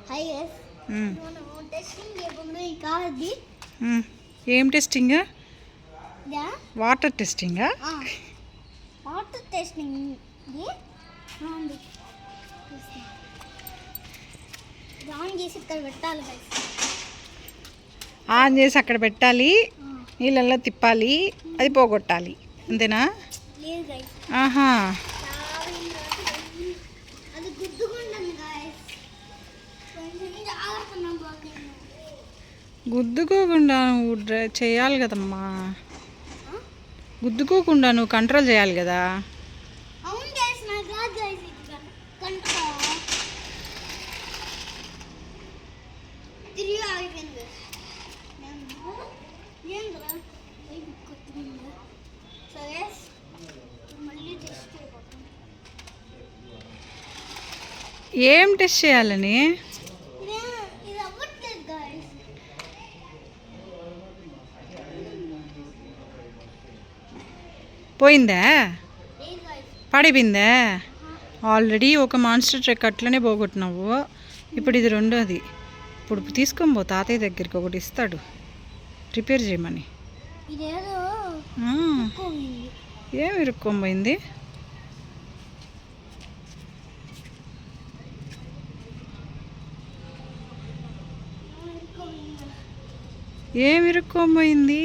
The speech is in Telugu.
హాయ్ గైస్ మనం టెస్టింగ్ చేయబోతున్నాం ఈ కార్ది. ఏం టెస్టింగ్? యా వాటర్ టెస్టింగా? వాటర్ టెస్టింగ్ ఆన్ చేసి ఇక్కడ పెట్టాలి గైస్. ఆన్ చేసి అక్కడ పెట్టాలి, నీళ్ళల్లో తిప్పాలి, అది పోగొట్టాలి, అంతేనా? లేదు గైస్, ఆహా, అది గుద్దుకుంటుంది గైస్. గుద్దుకోకుండా నువ్వు చేయాలి కదమ్మా. గుద్దుకోకుండా నువ్వు కంట్రోల్ చేయాలి కదా. అవును గైస్, నాకు రాదు గైస్ కంట్రోల్. తిరిగి ఆగిపోయింది. ఏం కదా సరే మళ్ళీ టెస్ట్ అయిపోతుంది. ఏం టెస్ట్ చేయాలని? ఇది అవ్వట్లేదు గైస్. పోయిందా? లేదు గైస్, పడిపోయిందా? ఆల్రెడీ ఒక మాన్స్టర్ ట్రక్ అట్లనే పోగొట్టినావు, ఇప్పుడు ఇది రెండోది. ఇప్పుడు తీసుకొని పో తాతయ్య దగ్గరికి, ఒకటి ఇస్తాడు రిపేర్ చేయమని. ఇదేదో ఏమి ఇరుక్కొని పోయింది? ఏమి ఇరుక్కొని పోయింది?